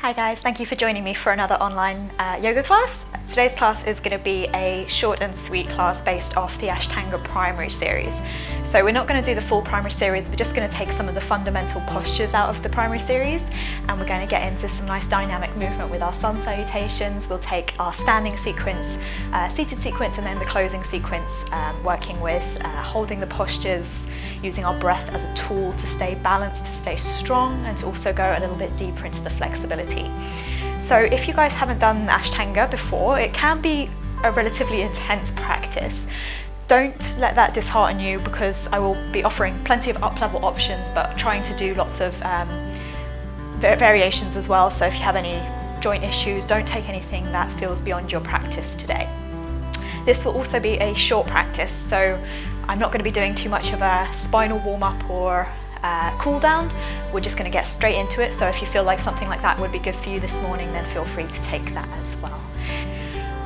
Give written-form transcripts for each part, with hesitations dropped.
Hi guys, thank you for joining me for another online yoga class. Today's class is going to be a short and sweet class based off the Ashtanga primary series. So we're not going to do the full primary series, we're just going to take some of the fundamental postures out of the primary series and we're going to get into some nice dynamic movement with our sun salutations. We'll take our standing sequence, seated sequence, and then the closing sequence, working with holding the postures, using our breath as a tool to stay balanced, to stay strong, and to also go a little bit deeper into the flexibility. So if you guys haven't done Ashtanga before, it can be a relatively intense practice. Don't let that dishearten you, because I will be offering plenty of up-level options, but trying to do lots of variations as well. So if you have any joint issues, don't take anything that feels beyond your practice today. This will also be a short practice, so I'm not going to be doing too much of a spinal warm-up or cool down. We're just going to get straight into it, so if you feel like something like that would be good for you this morning, then feel free to take that as well.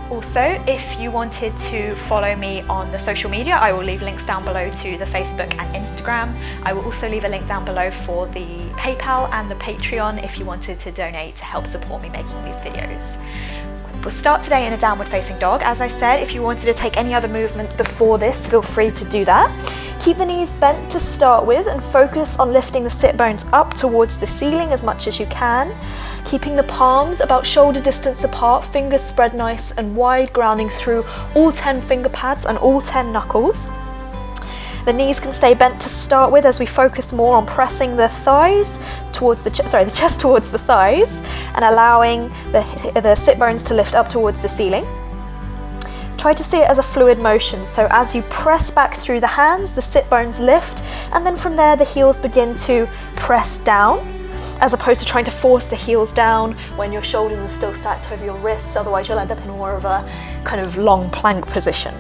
Also, if you wanted to follow me on the social media, I will leave links down below to the Facebook and Instagram. I will also leave a link down below for the PayPal and the Patreon if you wanted to donate to help support me making these videos. We'll start today in a downward facing dog. As I said, if you wanted to take any other movements before this, feel free to do that. Keep the knees bent to start with and focus on lifting the sit bones up towards the ceiling as much as you can. Keeping the palms about shoulder distance apart, fingers spread nice and wide, grounding through all 10 finger pads and all 10 knuckles. The knees can stay bent to start with as we focus more on pressing the thighs towards the chest towards the thighs and allowing the sit bones to lift up towards the ceiling. Try to see it as a fluid motion, so as you press back through the hands, the sit bones lift, and then from there the heels begin to press down, as opposed to trying to force the heels down when your shoulders are still stacked over your wrists, otherwise you'll end up in more of a kind of long plank position.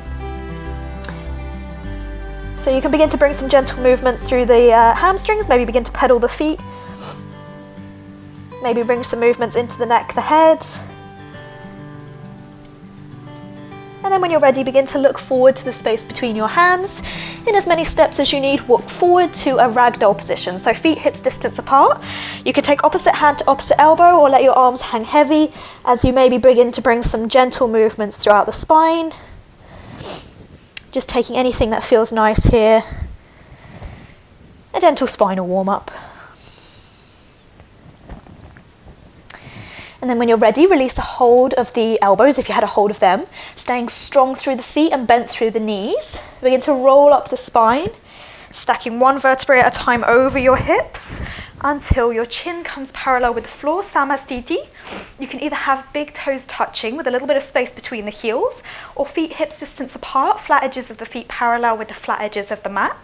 So you can begin to bring some gentle movements through the hamstrings, maybe begin to pedal the feet, maybe bring some movements into the neck, the head. And then when you're ready, begin to look forward to the space between your hands. In as many steps as you need, walk forward to a ragdoll position. So feet hips distance apart. You can take opposite hand to opposite elbow or let your arms hang heavy as you maybe begin to bring some gentle movements throughout the spine. Just taking anything that feels nice here. A gentle spinal warm-up. And then when you're ready, release a hold of the elbows if you had a hold of them, staying strong through the feet and bent through the knees. Begin to roll up the spine, stacking one vertebrae at a time over your hips until your chin comes parallel with the floor, Samastiti. You can either have big toes touching with a little bit of space between the heels, or feet hips distance apart, flat edges of the feet parallel with the flat edges of the mat.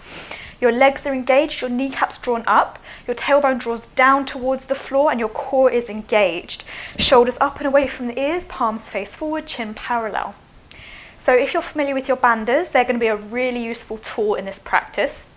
Your legs are engaged, your kneecaps drawn up, your tailbone draws down towards the floor and your core is engaged. Shoulders up and away from the ears, palms face forward, chin parallel. So if you're familiar with your bandhas, they're going to be a really useful tool in this practice.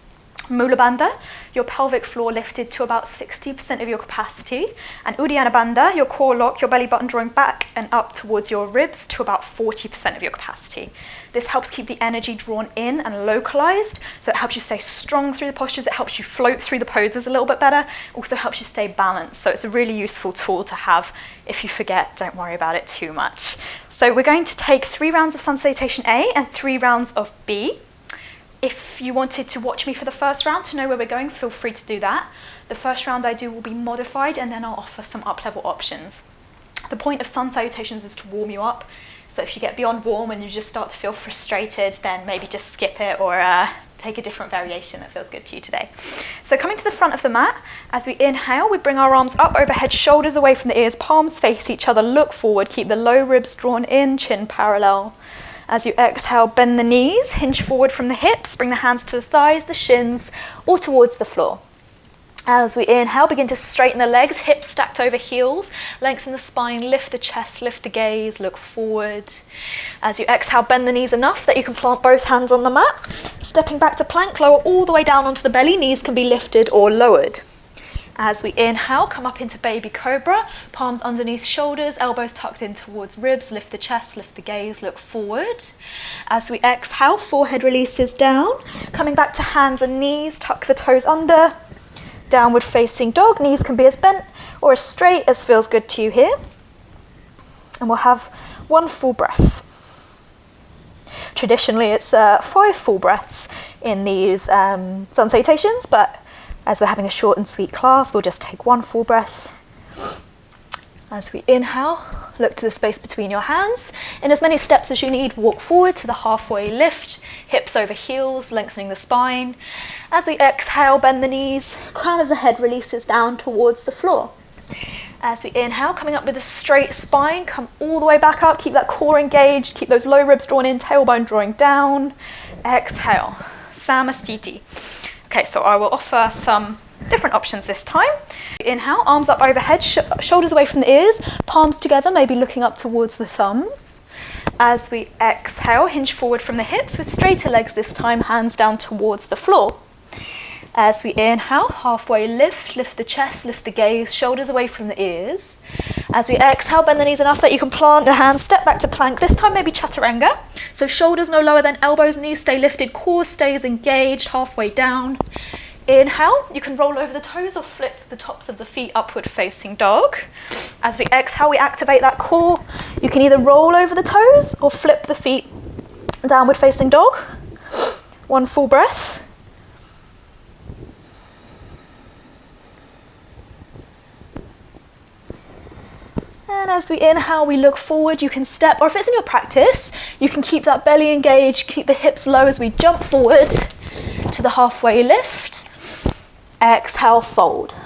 Mula Bandha, your pelvic floor lifted to about 60% of your capacity, and Uddiyana Bandha, your core lock, your belly button drawing back and up towards your ribs to about 40% of your capacity. This helps keep the energy drawn in and localized, so it helps you stay strong through the postures, it helps you float through the poses a little bit better, also helps you stay balanced, so it's a really useful tool to have. If you forget, don't worry about it too much. So we're going to take 3 rounds of sun salutation A and 3 rounds of B. If you wanted to watch me for the first round to know where we're going, feel free to do that. The first round I do will be modified and then I'll offer some up-level options. The point of sun salutations is to warm you up. So if you get beyond warm and you just start to feel frustrated, then maybe just skip it or take a different variation that feels good to you today. So coming to the front of the mat, as we inhale, we bring our arms up overhead, shoulders away from the ears, palms face each other, look forward, keep the low ribs drawn in, chin parallel. As you exhale, bend the knees, hinge forward from the hips, bring the hands to the thighs, the shins, or towards the floor. As we inhale, begin to straighten the legs, hips stacked over heels, lengthen the spine, lift the chest, lift the gaze, look forward. As you exhale, bend the knees enough that you can plant both hands on the mat. Stepping back to plank, lower all the way down onto the belly, knees can be lifted or lowered. As we inhale, come up into baby cobra, palms underneath shoulders, elbows tucked in towards ribs, lift the chest, lift the gaze, look forward. As we exhale, forehead releases down, coming back to hands and knees, tuck the toes under. Downward facing dog, knees can be as bent or as straight as feels good to you here. And we'll have 1 full breath. Traditionally, it's 5 full breaths in these sun salutations, but as we're having a short and sweet class, we'll just take 1 full breath. As we inhale, look to the space between your hands. In as many steps as you need, walk forward to the halfway lift, hips over heels, lengthening the spine. As we exhale, bend the knees, crown of the head releases down towards the floor. As we inhale, coming up with a straight spine, come all the way back up, keep that core engaged, keep those low ribs drawn in, tailbone drawing down. Exhale, Samastiti. Okay, so I will offer some different options this time. Inhale, arms up overhead, shoulders away from the ears, palms together, maybe looking up towards the thumbs. As we exhale, hinge forward from the hips with straighter legs this time, hands down towards the floor. As we inhale, halfway lift, lift the chest, lift the gaze, shoulders away from the ears. As we exhale, bend the knees enough that you can plant the hands, step back to plank, this time maybe chaturanga. So shoulders no lower than elbows, knees stay lifted, core stays engaged, halfway down. Inhale, you can roll over the toes or flip to the tops of the feet, upward facing dog. As we exhale, we activate that core. You can either roll over the toes or flip the feet, downward facing dog. 1 full breath. And as we inhale, we look forward. You can step, or if it's in your practice, you can keep that belly engaged, keep the hips low as we jump forward to the halfway lift. Exhale, fold.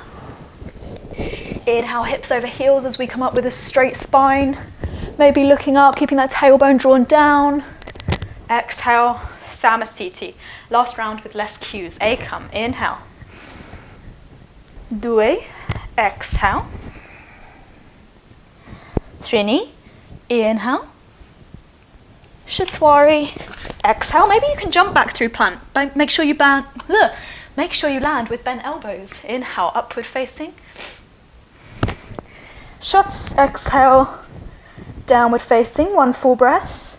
Inhale, hips over heels as we come up with a straight spine. Maybe looking up, keeping that tailbone drawn down. Exhale, Samastiti. Last round with less cues. Ekam, inhale. Due, exhale. Trini, inhale. Shatwari, exhale. Maybe you can jump back through plank. Make sure you land with bent elbows. Inhale, upward facing. Shuts, exhale, downward facing, 1 full breath.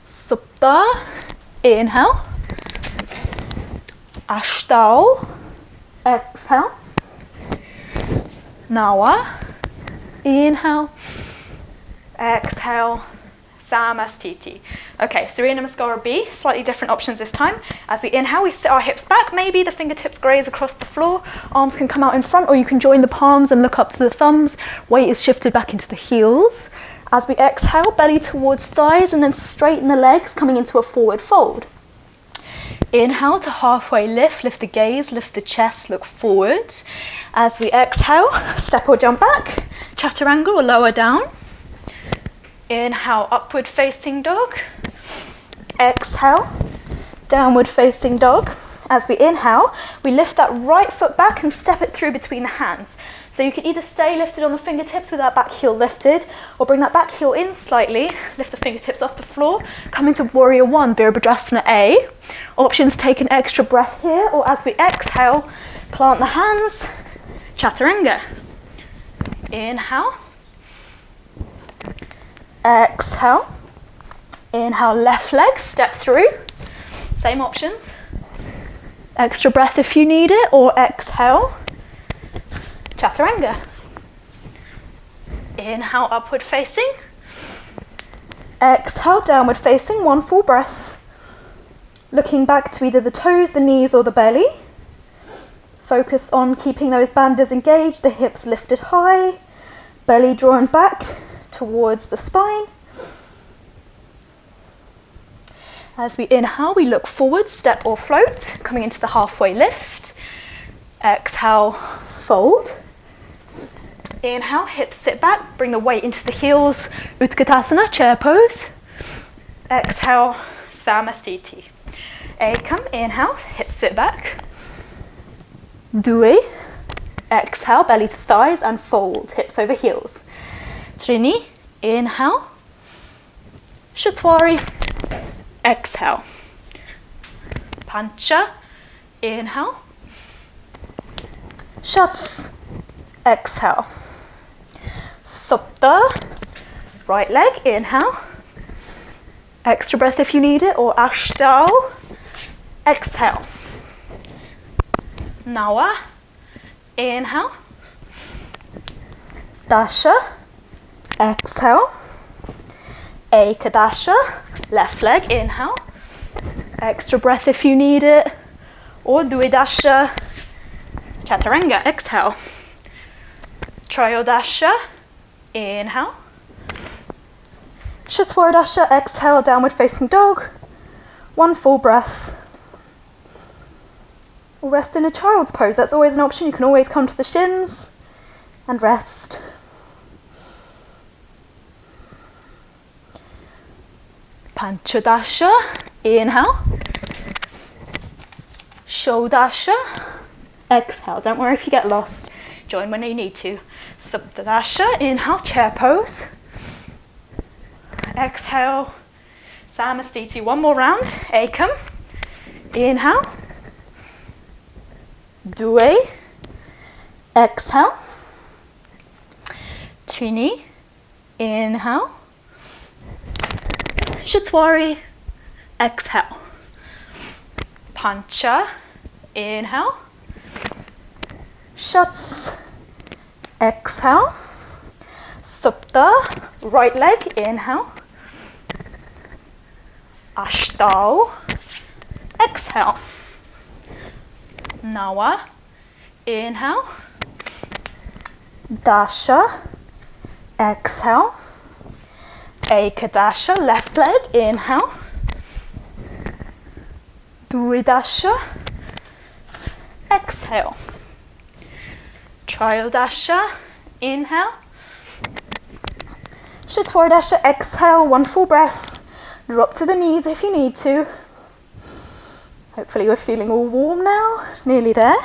Supta, inhale. Ashtau, exhale. Nawa, inhale. Exhale, Samastiti. Okay, Surya Namaskara B, slightly different options this time. As we inhale, we sit our hips back, maybe the fingertips graze across the floor, arms can come out in front, or you can join the palms and look up to the thumbs, weight is shifted back into the heels. As we exhale, belly towards thighs, and then straighten the legs, coming into a forward fold. Inhale to halfway lift, lift the gaze, lift the chest, look forward. As we exhale, step or jump back, chaturanga or lower down. Inhale, upward facing dog. Exhale, downward facing dog. As we inhale, we lift that right foot back and step it through between the hands. So you can either stay lifted on the fingertips with that back heel lifted, or bring that back heel in slightly, lift the fingertips off the floor, come into Warrior 1, Virabhadrasana A. Options, take an extra breath here, or as we exhale, plant the hands, chaturanga. Inhale. Exhale. Inhale, left leg, step through. Same options. Extra breath if you need it, or exhale. Chaturanga. Inhale, upward facing. Exhale, downward facing, 1 full breath. Looking back to either the toes, the knees, or the belly. Focus on keeping those bandhas engaged, the hips lifted high, belly drawn back towards the spine. As we inhale, we look forward, step or float, coming into the halfway lift. Exhale, fold. Inhale, hips sit back, bring the weight into the heels, Utkatasana, chair pose. Exhale, Samastiti. Ekam, inhale, hips sit back. Due, exhale, belly to thighs and fold, hips over heels. Trini, inhale. Shatwari, exhale. Pancha, inhale. Shats, exhale. Supta, right leg, inhale. Extra breath if you need it, or Ashtau. Exhale. Nawa. Inhale. Dasha. Exhale. Ekadasha. Left leg. Inhale. Extra breath if you need it. Or Dvidasha. Chaturanga. Exhale. Trayodasha. Inhale. Chaturanga. Exhale. Downward facing dog. One full breath. Or rest in a child's pose. That's always an option. You can always come to the shins and rest. Panchadasha. Inhale. Shodasha. Exhale. Don't worry if you get lost. Join when you need to. Saptadasha. Inhale. Chair pose. Exhale. Samastiti. One more round. Ekam. Inhale. Due. Exhale. Trini. Inhale. Shatwari. Exhale. Pancha. Inhale. Shats. Exhale. Supta. Right leg. Inhale. Ashtau. Exhale. Nawa. Inhale. Dasha. Exhale. Ekadasha. Left leg. Inhale. Dvidasha. Exhale. Trayodasha. Inhale. Chaturanga. Exhale. One full breath. Drop to the knees if you need to. Hopefully you're feeling all warm now. Nearly there.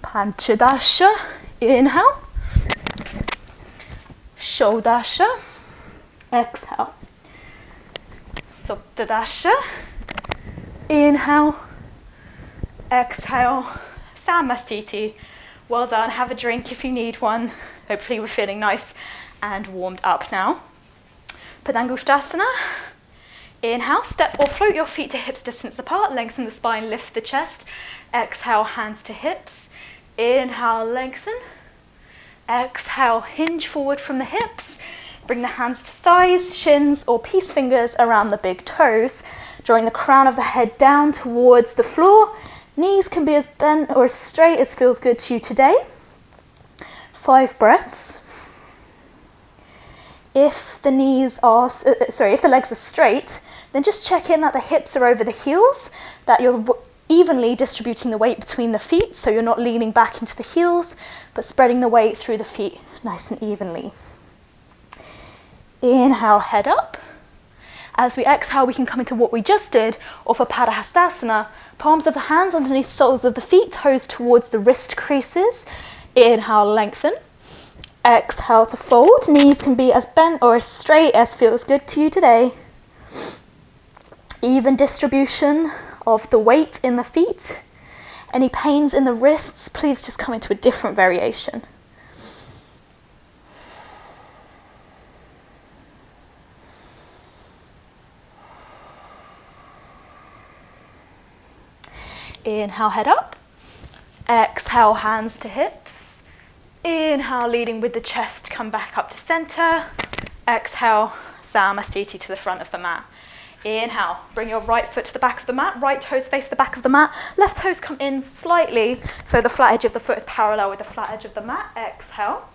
Panchadasha. Inhale. Shodasha. Exhale. Suptadasha. Inhale. Exhale. Samastiti. Well done. Have a drink if you need one. Hopefully we're feeling nice and warmed up now. Padangusthasana. Inhale. Step or float your feet to hips distance apart. Lengthen the spine. Lift the chest. Exhale. Hands to hips. Inhale. Lengthen. Exhale. Hinge forward from the hips. Bring the hands to thighs, shins, or peace fingers around the big toes. Drawing the crown of the head down towards the floor. Knees can be as bent or as straight as feels good to you today. 5 breaths. If the legs are straight, then just check in that the hips are over the heels, that you're evenly distributing the weight between the feet, so you're not leaning back into the heels, but spreading the weight through the feet nice and evenly. Inhale, head up. As we exhale, we can come into what we just did, or for Padahastasana, palms of the hands underneath soles of the feet, toes towards the wrist creases. Inhale, lengthen. Exhale to fold. Knees can be as bent or as straight as feels good to you today. Even distribution of the weight in the feet. Any pains in the wrists, please just come into a different variation. Inhale, head up. Exhale, hands to hips. Inhale, leading with the chest, come back up to center. Exhale, Samastiti to the front of the mat. Inhale, bring your right foot to the back of the mat. Right toes face the back of the mat. Left toes come in slightly, so the flat edge of the foot is parallel with the flat edge of the mat. Exhale.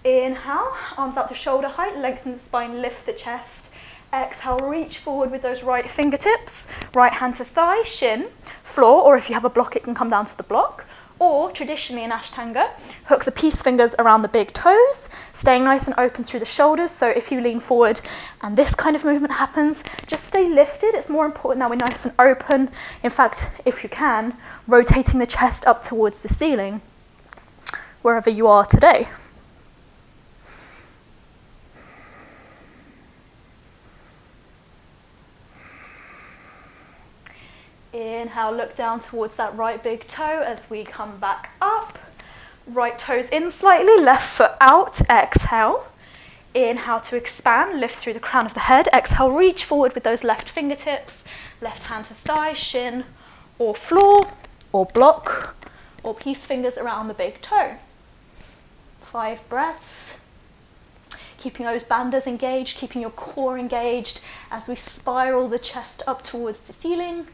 Inhale, arms up to shoulder height. Lengthen the spine, lift the chest. Exhale, reach forward with those right fingertips. Right hand to thigh, shin, floor, or if you have a block, it can come down to the block. Or traditionally in Ashtanga, hook the peace fingers around the big toes, staying nice and open through the shoulders. So if you lean forward and this kind of movement happens, just stay lifted. It's more important that we're nice and open. In fact, if you can, rotating the chest up towards the ceiling, wherever you are today. Inhale, look down towards that right big toe as we come back up. Right toes in slightly, left foot out. Exhale. Inhale to expand, lift through the crown of the head. Exhale, reach forward with those left fingertips, left hand to thigh, shin, or floor, or block, or peace fingers around the big toe. 5 breaths. Keeping those bandhas engaged, keeping your core engaged as we spiral the chest up towards the ceiling.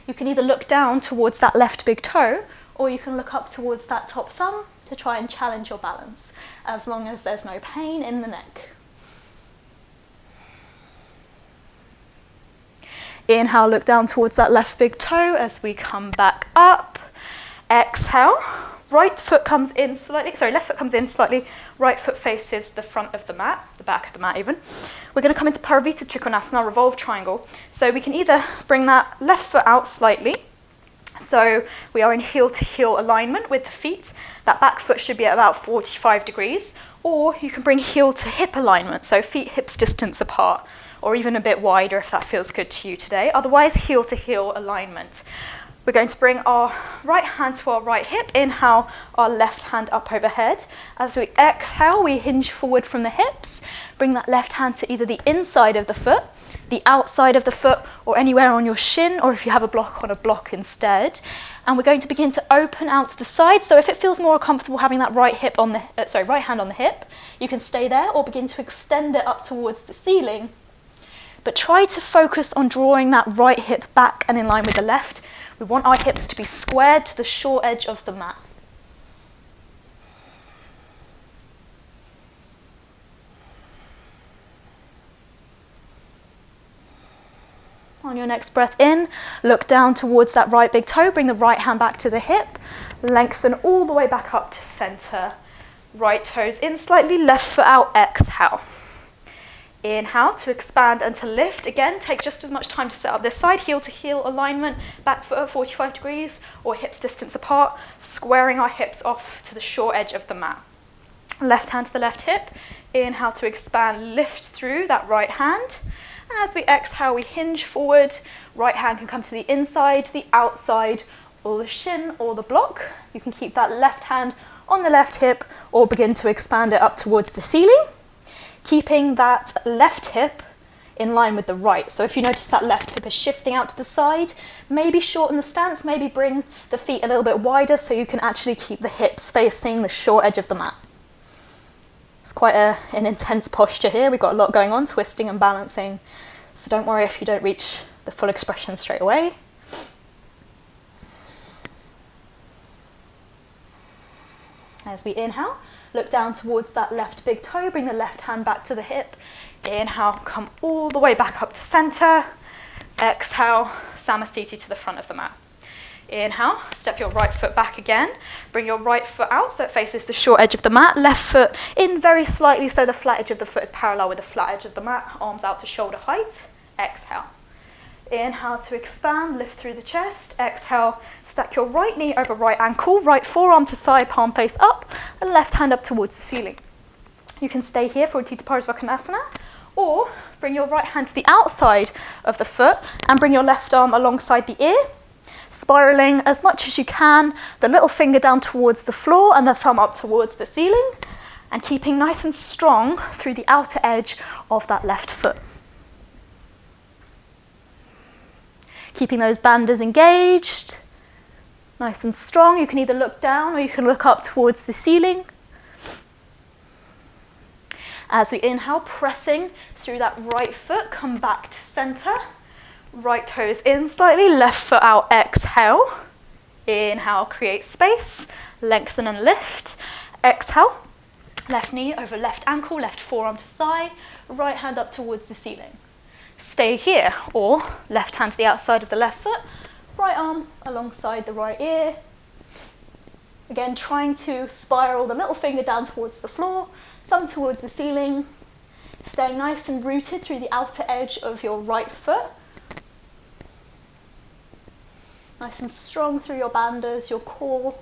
You can either look down towards that left big toe, or you can look up towards that top thumb to try and challenge your balance, as long as there's no pain in the neck. Inhale, look down towards that left big toe as we come back up. Exhale, right foot comes in slightly, left foot comes in slightly, right foot faces the front of the mat, the back of the mat even. We're going to come into Paravita Trikonasana, revolve triangle. So we can either bring that left foot out slightly, so we are in heel to heel alignment with the feet. That back foot should be at about 45 degrees, or you can bring heel to hip alignment, so feet hips distance apart, or even a bit wider if that feels good to you today. Otherwise, heel to heel alignment. We're going to bring our right hand to our right hip. Inhale, our left hand up overhead. As we exhale, we hinge forward from the hips. Bring that left hand to either the inside of the foot, the outside of the foot, or anywhere on your shin, or if you have a block, on a block instead. And we're going to begin to open out to the side. So if it feels more comfortable having that right hand on the hip, you can stay there or begin to extend it up towards the ceiling. But try to focus on drawing that right hip back and in line with the left. We want our hips to be squared to the short edge of the mat. On your next breath in, look down towards that right big toe, bring the right hand back to the hip, lengthen all the way back up to center. Right toes in slightly, left foot out, exhale. Inhale to expand and to lift. Again, take just as much time to set up this side, heel to heel alignment, back foot at 45 degrees or hips distance apart, squaring our hips off to the short edge of the mat. Left hand to the left hip. Inhale to expand, lift through that right hand. And as we exhale, we hinge forward. Right hand can come to the inside, the outside, or the shin or the block. You can keep that left hand on the left hip or begin to expand it up towards the ceiling, keeping that left hip in line with the right. So if you notice that left hip is shifting out to the side, maybe shorten the stance, maybe bring the feet a little bit wider so you can actually keep the hips facing the short edge of the mat. It's quite an intense posture here. We've got a lot going on, twisting and balancing. So don't worry if you don't reach the full expression straight away. As we inhale, look down towards that left big toe, bring the left hand back to the hip. Inhale, come all the way back up to center. Exhale, Samastiti to the front of the mat. Inhale, step your right foot back again. Bring your right foot out so it faces the short edge of the mat. Left foot in very slightly so the flat edge of the foot is parallel with the flat edge of the mat. Arms out to shoulder height. Exhale. Inhale to expand, lift through the chest. Exhale, stack your right knee over right ankle, right forearm to thigh, palm face up, and left hand up towards the ceiling. You can stay here for Uttita Parsvakonasana, or bring your right hand to the outside of the foot and bring your left arm alongside the ear, spiraling as much as you can, the little finger down towards the floor and the thumb up towards the ceiling, and keeping nice and strong through the outer edge of that left foot. Keeping those bandhas engaged, nice and strong. You can either look down or you can look up towards the ceiling. As we inhale, pressing through that right foot, come back to center. Right toes in slightly, left foot out, exhale. Inhale, create space, lengthen and lift. Exhale, left knee over left ankle, left forearm to thigh, right hand up towards the ceiling. Stay here, or left hand to the outside of the left foot, right arm alongside the right ear. Again, trying to spiral the little finger down towards the floor, thumb towards the ceiling, staying nice and rooted through the outer edge of your right foot. Nice and strong through your bandhas, your core,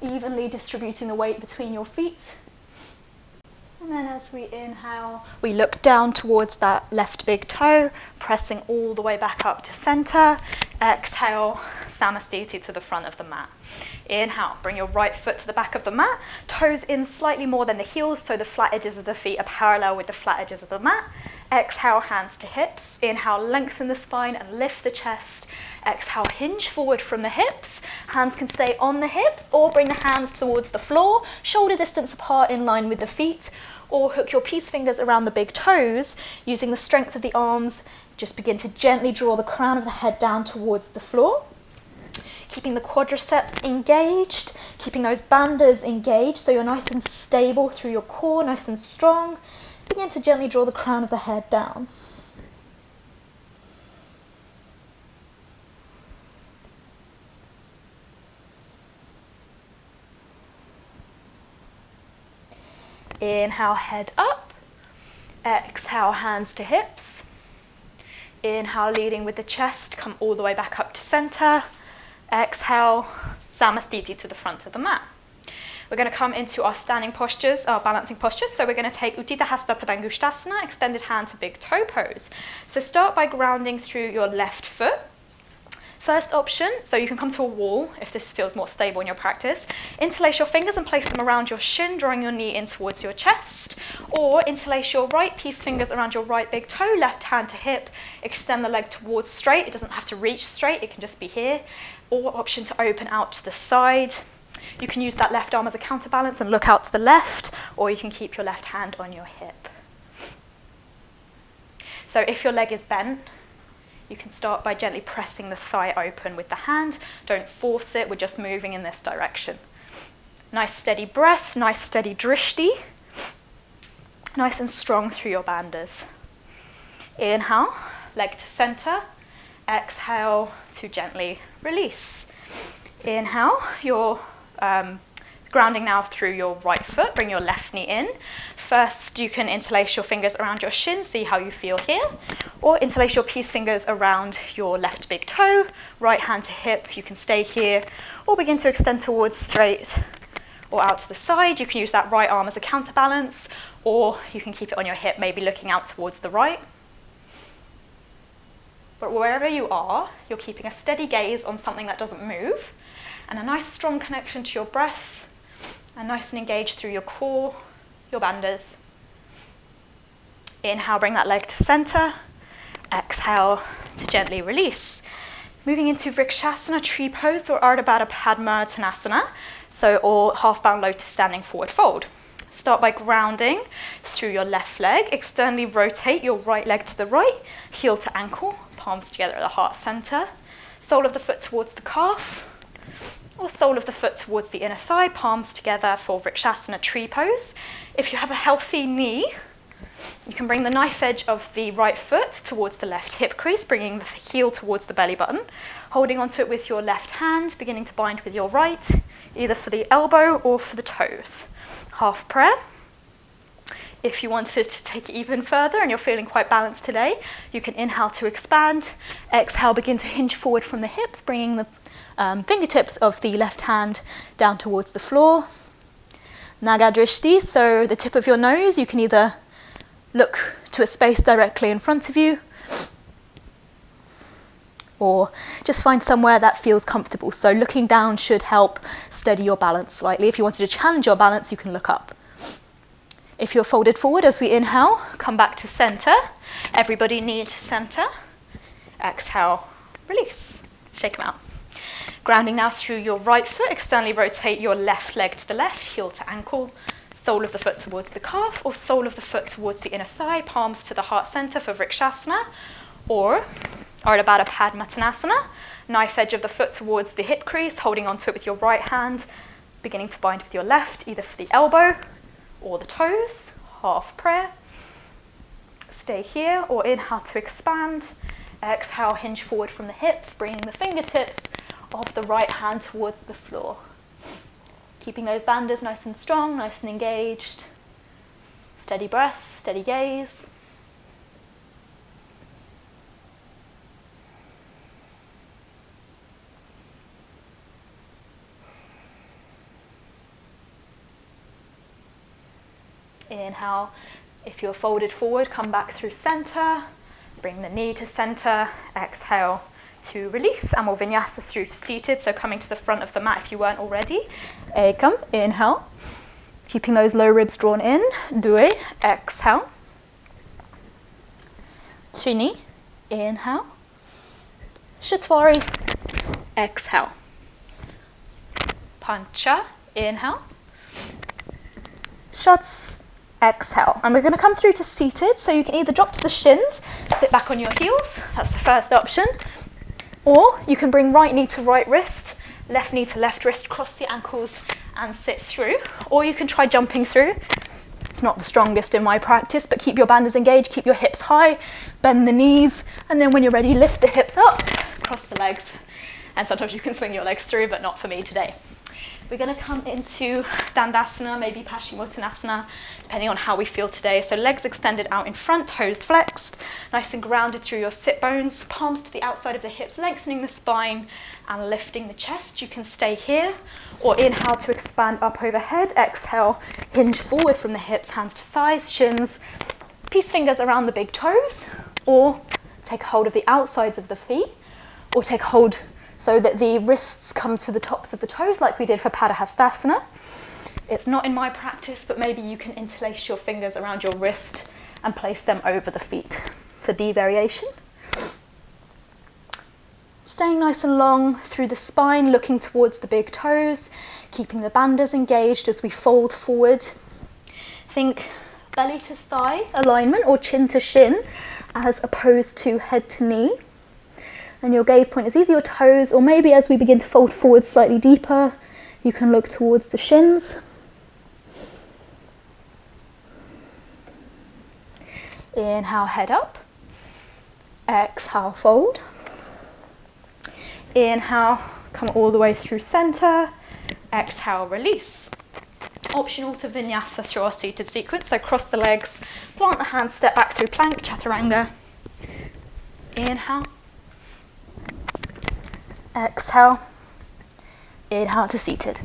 evenly distributing the weight between your feet. And then as we inhale, we look down towards that left big toe, pressing all the way back up to center. Exhale, Samasthiti to the front of the mat. Inhale, bring your right foot to the back of the mat, toes in slightly more than the heels, so the flat edges of the feet are parallel with the flat edges of the mat. Exhale, hands to hips. Inhale, lengthen the spine and lift the chest. Exhale, hinge forward from the hips. Hands can stay on the hips or bring the hands towards the floor, shoulder distance apart in line with the feet, or hook your peace fingers around the big toes. Using the strength of the arms, just begin to gently draw the crown of the head down towards the floor. Keeping the quadriceps engaged, keeping those bandhas engaged so you're nice and stable through your core, nice and strong. Begin to gently draw the crown of the head down. Inhale, head up. Exhale, hands to hips. Inhale, leading with the chest, come all the way back up to center. Exhale, Samasthiti to the front of the mat. We're going to come into our standing postures, our balancing postures. So we're going to take Uttita Hasta Padangusthasana, extended hand to big toe pose. So start by grounding through your left foot. First option, so you can come to a wall if this feels more stable in your practice. Interlace your fingers and place them around your shin, drawing your knee in towards your chest. Or interlace your right peace fingers around your right big toe, left hand to hip. Extend the leg towards straight. It doesn't have to reach straight, it can just be here. Or option to open out to the side. You can use that left arm as a counterbalance and look out to the left, or you can keep your left hand on your hip. So if your leg is bent, you can start by gently pressing the thigh open with the hand. Don't force it, we're just moving in this direction. Nice steady breath, nice steady drishti. Nice and strong through your bandhas. Inhale, leg to center. Exhale to gently release. Inhale, you're grounding now through your right foot. Bring your left knee in. First, you can interlace your fingers around your shin, see how you feel here. Or interlace your peace fingers around your left big toe, right hand to hip. You can stay here, or begin to extend towards straight or out to the side. You can use that right arm as a counterbalance, or you can keep it on your hip, maybe looking out towards the right. But wherever you are, you're keeping a steady gaze on something that doesn't move, and a nice strong connection to your breath, and nice and engaged through your core, your bandhas. Inhale, bring that leg to center. Exhale to gently release. Moving into Vrikshasana, tree pose, or Ardha Baddha Padma Uttanasana, so or half-bound lotus standing forward fold. Start by grounding through your left leg. Externally rotate your right leg to the right, heel to ankle, palms together at the heart center. Sole of the foot towards the calf, or sole of the foot towards the inner thigh, palms together for Vrikshasana tree pose. If you have a healthy knee, you can bring the knife edge of the right foot towards the left hip crease, bringing the heel towards the belly button, holding onto it with your left hand, beginning to bind with your right, either for the elbow or for the toes. Half prayer. If you wanted to take it even further and you're feeling quite balanced today, you can inhale to expand. Exhale, begin to hinge forward from the hips, bringing the fingertips of the left hand down towards the floor. Naga Drishti, so the tip of your nose, you can either look to a space directly in front of you, or just find somewhere that feels comfortable. So looking down should help steady your balance slightly. If you wanted to challenge your balance, you can look up. If you're folded forward as we inhale, come back to center. Everybody knee to center. Exhale, release. Shake them out. Grounding now through your right foot, externally rotate your left leg to the left, heel to ankle, sole of the foot towards the calf, or sole of the foot towards the inner thigh, palms to the heart center for Vrikshasana, or Ardha Baddha Padma Uttanasana, knife edge of the foot towards the hip crease, holding onto it with your right hand, beginning to bind with your left, either for the elbow or the toes. Half prayer. Stay here, or inhale to expand. Exhale, hinge forward from the hips, bringing the fingertips of the right hand towards the floor. Keeping those bandhas nice and strong, nice and engaged. Steady breath, steady gaze. Inhale, if you're folded forward, come back through center. Bring the knee to center. Exhale to release, and we'll vinyasa through to seated, so coming to the front of the mat if you weren't already. Ekam, inhale, keeping those low ribs drawn in. Due, exhale. Trini, inhale. Shatwari, exhale. Pancha, inhale. Shats, exhale. And we're going to come through to seated, so you can either drop to the shins, sit back on your heels, that's the first option, or you can bring right knee to right wrist, left knee to left wrist, cross the ankles and sit through, or you can try jumping through. It's not the strongest in my practice, but keep your bandhas engaged, keep your hips high, bend the knees, and then when you're ready, lift the hips up, cross the legs, and sometimes you can swing your legs through, but not for me today. We're going to come into Dandasana, maybe Paschimottanasana, depending on how we feel today. So legs extended out in front, toes flexed, nice and grounded through your sit bones, palms to the outside of the hips, lengthening the spine and lifting the chest. You can stay here, or inhale to expand up overhead. Exhale, hinge forward from the hips, hands to thighs, shins, peace fingers around the big toes, or take hold of the outsides of the feet, or take hold so that the wrists come to the tops of the toes like we did for Padahastasana. It's not in my practice, but maybe you can interlace your fingers around your wrist and place them over the feet for D variation. Staying nice and long through the spine, looking towards the big toes, keeping the bandhas engaged as we fold forward. Think belly to thigh alignment or chin to shin as opposed to head to knee. And your gaze point is either your toes, or maybe as we begin to fold forward slightly deeper, you can look towards the shins. Inhale, head up. Exhale, fold. Inhale, come all the way through center. Exhale, release. Optional to vinyasa through our seated sequence, so cross the legs, plant the hands, step back through plank, chaturanga. Inhale. Exhale, inhale to seated.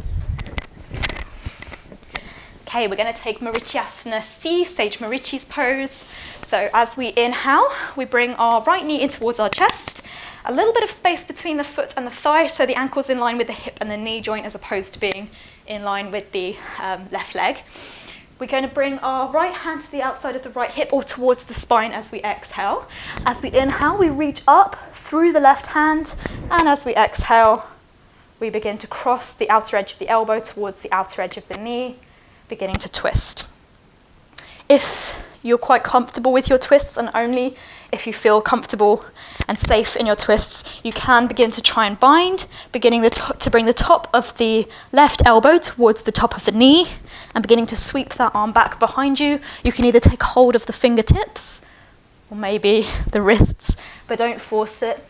Okay, we're going to take Marichyasana C, Sage Marichi's pose. So as we inhale, we bring our right knee in towards our chest, a little bit of space between the foot and the thigh, so the ankle's in line with the hip and the knee joint as opposed to being in line with the left leg. We're going to bring our right hand to the outside of the right hip or towards the spine as we exhale. As we inhale, we reach up through the left hand, and as we exhale, we begin to cross the outer edge of the elbow towards the outer edge of the knee, beginning to twist. If you're quite comfortable with your twists, and only if you feel comfortable and safe in your twists, you can begin to try and bind, beginning to bring the top of the left elbow towards the top of the knee, and beginning to sweep that arm back behind you. You can either take hold of the fingertips, or maybe the wrists, but don't force it.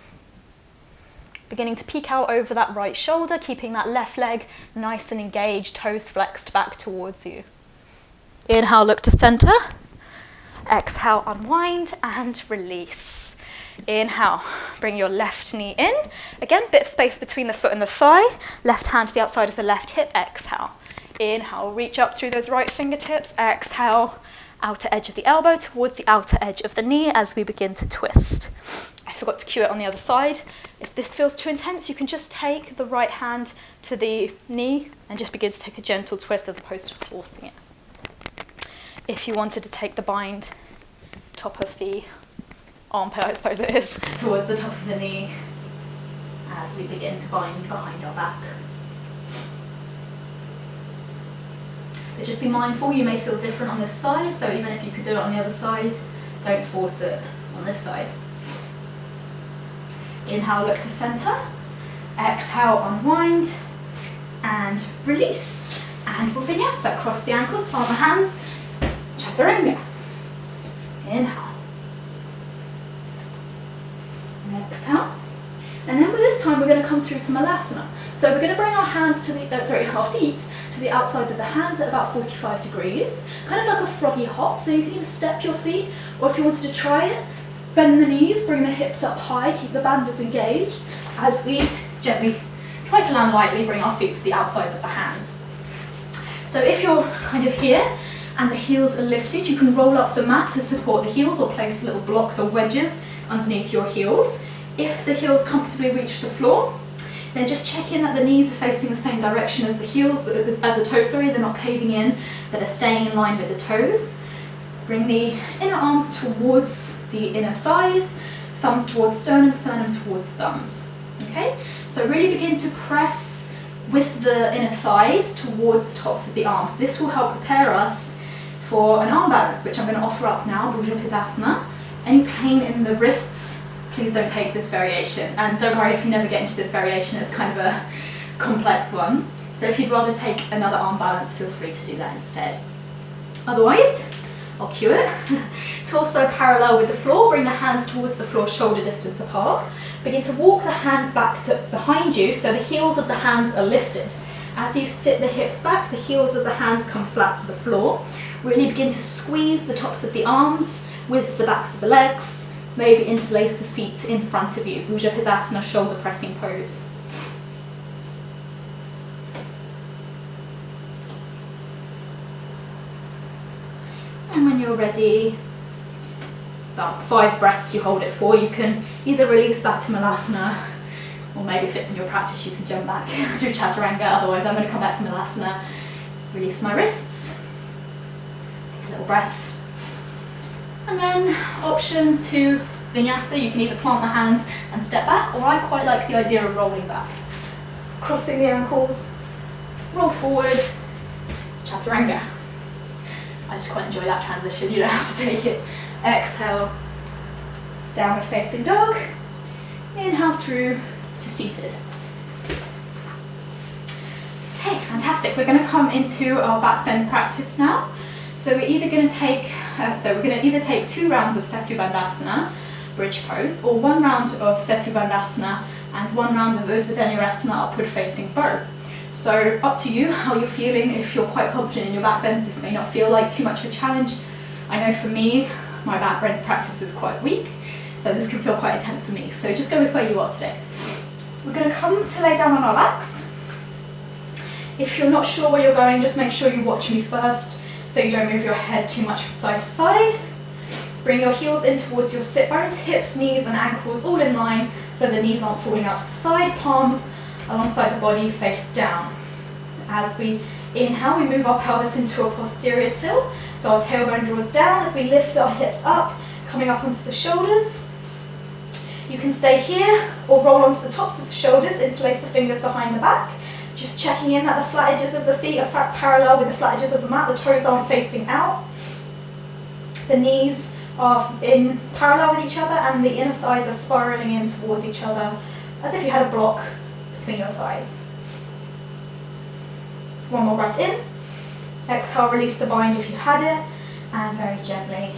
Beginning to peek out over that right shoulder, keeping that left leg nice and engaged, toes flexed back towards you. Inhale, look to center. Exhale, unwind and release. Inhale, bring your left knee in. Again, bit of space between the foot and the thigh. Left hand to the outside of the left hip. Exhale. Inhale, reach up through those right fingertips. Exhale, outer edge of the elbow towards the outer edge of the knee as we begin to twist. I forgot to cue it on the other side. If this feels too intense, you can just take the right hand to the knee and just begin to take a gentle twist as opposed to forcing it. If you wanted to take the bind, top of the armpit, I suppose it is, towards the top of the knee as we begin to bind behind our back. But just be mindful, you may feel different on this side, so even if you could do it on the other side, don't force it on this side. Inhale, look to center. Exhale, unwind and release. And we'll vinyasa, cross the ankles, plant the hands, chaturanga. Inhale. And exhale. And then with this time, we're going to come through to Malasana. So we're going to bring our hands to the, our feet to the outsides of the hands at about 45 degrees, kind of like a froggy hop. So you can either step your feet, or if you wanted to try it, bend the knees, bring the hips up high, keep the bandhas engaged as we gently try to land lightly, bring our feet to the outsides of the hands. So if you're kind of here and the heels are lifted, you can roll up the mat to support the heels or place little blocks or wedges underneath your heels. If the heels comfortably reach the floor, then just check in that the knees are facing the same direction as the heels, as the toes, sorry, they're not caving in, that they're staying in line with the toes. Bring the inner arms towards the inner thighs, thumbs towards sternum, sternum towards thumbs. Okay, so really begin to press with the inner thighs towards the tops of the arms. This will help prepare us for an arm balance, which I'm going to offer up now, Bhujapidasana. Any pain in the wrists, please don't take this variation. And don't worry if you never get into this variation, it's kind of a complex one. So if you'd rather take another arm balance, feel free to do that instead. Otherwise, I'll cue it. Torso parallel with the floor, bring the hands towards the floor, shoulder distance apart. Begin to walk the hands back to behind you so the heels of the hands are lifted. As you sit the hips back, the heels of the hands come flat to the floor. Really begin to squeeze the tops of the arms with the backs of the legs. Maybe interlace the feet in front of you. Bhujapidasana, shoulder pressing pose. And when you're ready, about 5 breaths you hold it for. You can either release back to Malasana, or maybe if it's in your practice you can jump back through Chaturanga. Otherwise I'm going to come back to Malasana, release my wrists, take a little breath. And then option to Vinyasa, you can either plant the hands and step back, or I quite like the idea of rolling back. Crossing the ankles, roll forward, Chaturanga. I just quite enjoy that transition, you don't have to take it. Exhale, downward facing dog. Inhale through to seated. Okay, fantastic. We're going to come into our back bend practice now. So we're either going to take, take 2 rounds of Setu Bandhasana, bridge pose, or 1 round of Setu Bandhasana and 1 round of Urdhva Dhanurasana, upward facing bow. So up to you how you're feeling. If you're quite confident in your back bends, this may not feel like too much of a challenge. I know for me, my back bend practice is quite weak, so this can feel quite intense for me. So just go with where you are today. We're going to come to lay down on our backs. If you're not sure where you're going, just make sure you watch me first so you don't move your head too much from side to side. Bring your heels in towards your sit bones, hips, knees and ankles all in line so the knees aren't falling out to the side, palms alongside the body, face down. As we inhale, we move our pelvis into a posterior tilt. So our tailbone draws down as we lift our hips up, coming up onto the shoulders. You can stay here or roll onto the tops of the shoulders, interlace the fingers behind the back. Just checking in that the flat edges of the feet are parallel with the flat edges of the mat, the toes aren't facing out. The knees are in parallel with each other and the inner thighs are spiraling in towards each other as if you had a block between your thighs. 1 more breath in. Exhale, release the bind if you had it, and very gently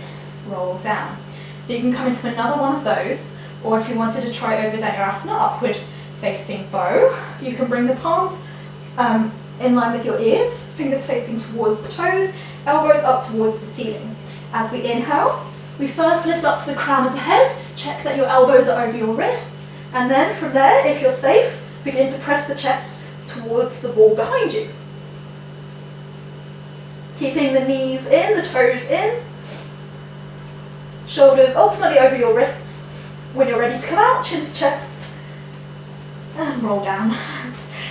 roll down. So you can come into another one of those, or if you wanted to try Urdhva Dhanurasana, upward facing bow, you can bring the palms in line with your ears, fingers facing towards the toes, elbows up towards the ceiling. As we inhale, we first lift up to the crown of the head, check that your elbows are over your wrists, and then from there, if you're safe, begin to press the chest towards the wall behind you. Keeping the knees in, the toes in, shoulders ultimately over your wrists. When you're ready to come out, chin to chest, and roll down.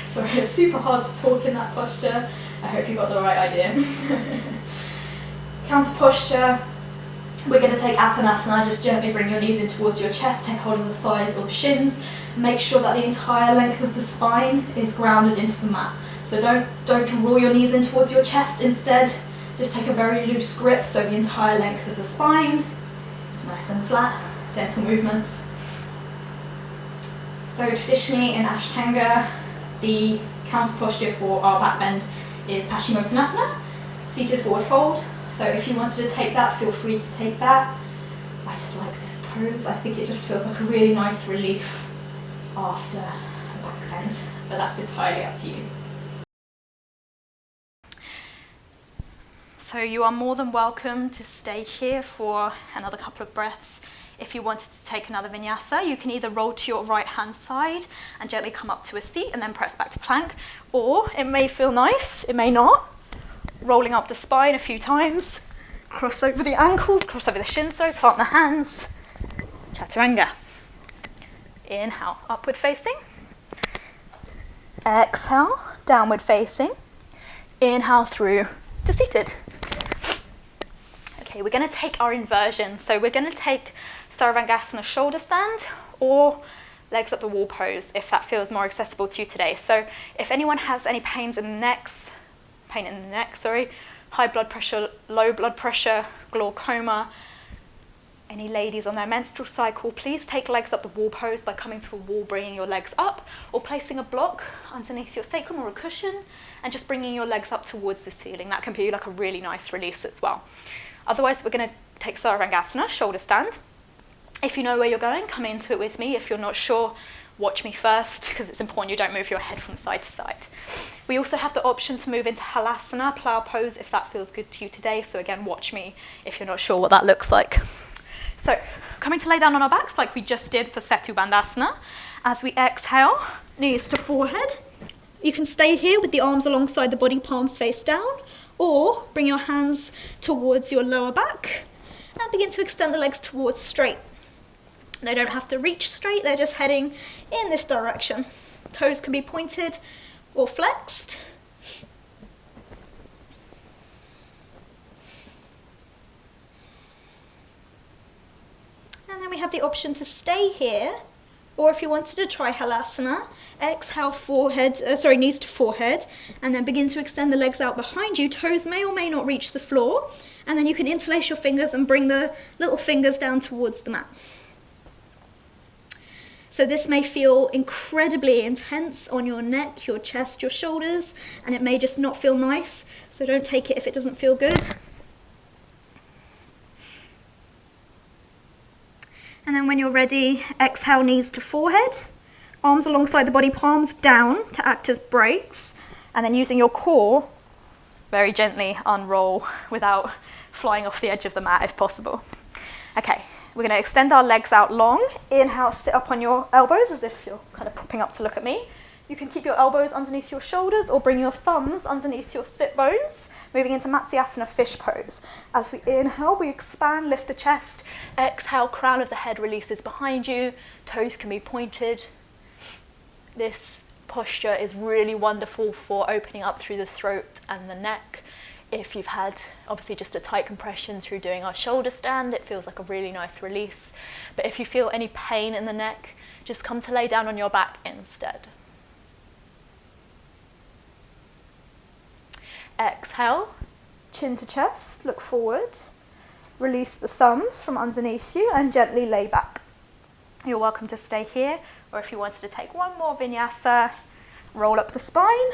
Sorry, it's super hard to talk in that posture. I hope you got the right idea. Counter posture. We're going to take Apanasana. Just gently bring your knees in towards your chest, take hold of the thighs or the shins. Make sure that the entire length of the spine is grounded into the mat. So don't draw your knees in towards your chest. Instead, just take a very loose grip so the entire length of the spine is nice and flat. Gentle movements. So traditionally in Ashtanga, the counter posture for our back bend is Paschimottanasana, seated forward fold. So if you wanted to take that, feel free to take that. I just like this pose. I think it just feels like a really nice relief after a back bend, but that's entirely up to you. So you are more than welcome to stay here for another couple of breaths. If you wanted to take another vinyasa, you can either roll to your right hand side and gently come up to a seat and then press back to plank, or it may feel nice, it may not. Rolling up the spine a few times, cross over the ankles, cross over the shins, plant the hands, Chaturanga. Inhale, upward facing. Exhale, downward facing. Inhale through to seated. Okay, we're going to take our inversion. So we're going to take Sarvangasana shoulder stand or legs up the wall pose if that feels more accessible to you today. So if anyone has any pain in the neck, high blood pressure, low blood pressure, glaucoma, any ladies on their menstrual cycle, please take legs up the wall pose by coming to a wall, bringing your legs up, or placing a block underneath your sacrum or a cushion, and just bringing your legs up towards the ceiling. That can be like a really nice release as well. Otherwise, we're going to take Sarvangasana, shoulder stand. If you know where you're going, come into it with me. If you're not sure, watch me first, because it's important you don't move your head from side to side. We also have the option to move into Halasana, plow pose, if that feels good to you today. So again, watch me if you're not sure what that looks like. So coming to lay down on our backs like we just did for Setu Bandhasana. As we exhale, knees to forehead. You can stay here with the arms alongside the body, palms face down, or bring your hands towards your lower back and begin to extend the legs towards straight. They don't have to reach straight, they're just heading in this direction. Toes can be pointed or flexed. And then we have the option to stay here, or if you wanted to try Halasana, exhale knees to forehead, and then begin to extend the legs out behind you. Toes may or may not reach the floor, and then you can interlace your fingers and bring the little fingers down towards the mat. So this may feel incredibly intense on your neck, your chest, your shoulders, and it may just not feel nice, so don't take it if it doesn't feel good. And then when you're ready, exhale, knees to forehead, arms alongside the body, palms down to act as brakes, and then using your core, very gently unroll without flying off the edge of the mat if possible. Okay, we're going to extend our legs out long. Inhale, sit up on your elbows as if you're kind of propping up to look at me. You can keep your elbows underneath your shoulders or bring your thumbs underneath your sit bones, moving into Matsyasana fish pose. As we inhale, we expand, lift the chest. Exhale, crown of the head releases behind you. Toes can be pointed. This posture is really wonderful for opening up through the throat and the neck. If you've had obviously just a tight compression through doing our shoulder stand, it feels like a really nice release. But if you feel any pain in the neck, just come to lay down on your back instead. Exhale, chin to chest, look forward. Release the thumbs from underneath you and gently lay back. You're welcome to stay here, or if you wanted to take one more vinyasa, roll up the spine,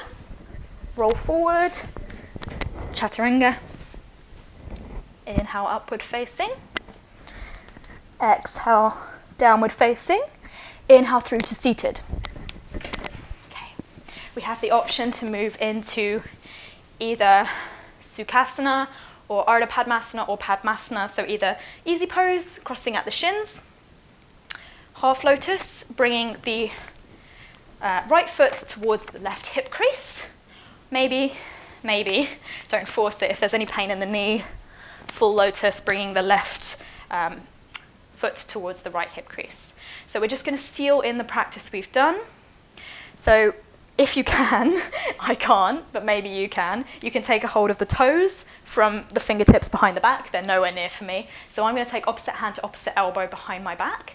roll forward, chaturanga. Inhale, upward facing. Exhale, downward facing. Inhale through to seated. Okay. We have the option to move into either Sukhasana or Ardha Padmasana or Padmasana, so either easy pose, crossing at the shins, half lotus, bringing the right foot towards the left hip crease, maybe, don't force it if there's any pain in the knee, full lotus, bringing the left foot towards the right hip crease. So we're just going to seal in the practice we've done. So if you can, I can't, but maybe you can take a hold of the toes from the fingertips behind the back. They're nowhere near for me. So I'm going to take opposite hand to opposite elbow behind my back.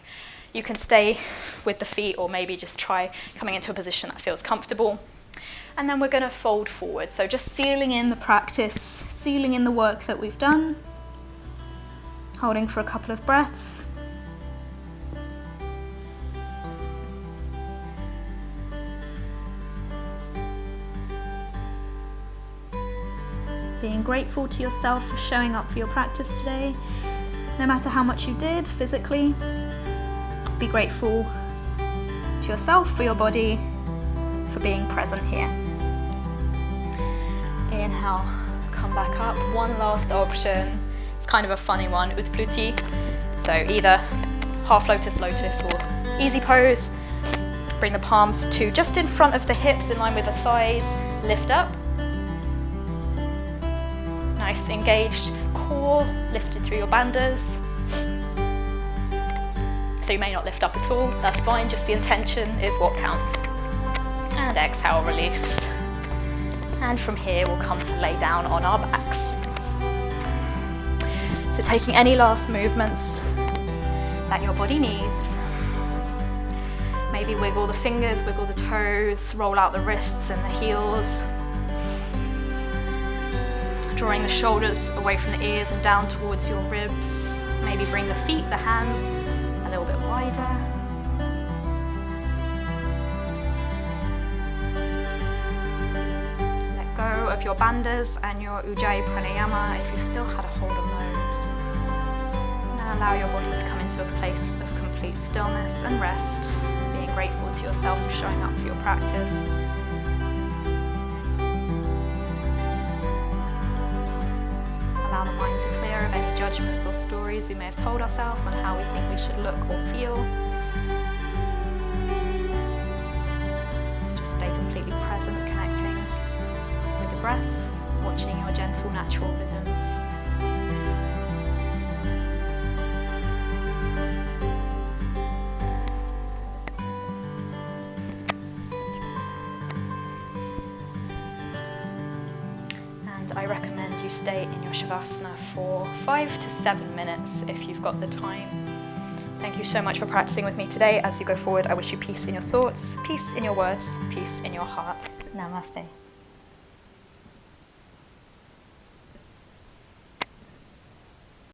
You can stay with the feet or maybe just try coming into a position that feels comfortable. And then we're going to fold forward. So just sealing in the practice, sealing in the work that we've done. Holding for a couple of breaths. Being grateful to yourself for showing up for your practice today. No matter how much you did physically, be grateful to yourself, for your body, for being present here. Inhale, come back up. One last option. It's kind of a funny one, Utpluti. So either half lotus, lotus, or easy pose. Bring the palms to just in front of the hips, in line with the thighs. Lift up. Nice engaged core, lifted through your bandhas. So you may not lift up at all, that's fine, just the intention is what counts. And exhale, release. And from here we'll come to lay down on our backs. So taking any last movements that your body needs. Maybe wiggle the fingers, wiggle the toes, roll out the wrists and the heels. Drawing the shoulders away from the ears and down towards your ribs. Maybe bring the feet, the hands a little bit wider. Let go of your bandhas and your ujjayi pranayama if you still had a hold on those. Now allow your body to come into a place of complete stillness and rest, being grateful to yourself for showing up for your practice. Allow the mind to clear of any judgments or stories we may have told ourselves on how we think we should look or feel. Just stay completely present, connecting with the breath, watching your gentle natural rhythms. I recommend you stay in your Shavasana for 5 to 7 minutes if you've got the time. Thank you so much for practicing with me today. As you go forward, I wish you peace in your thoughts, peace in your words, peace in your heart. Namaste.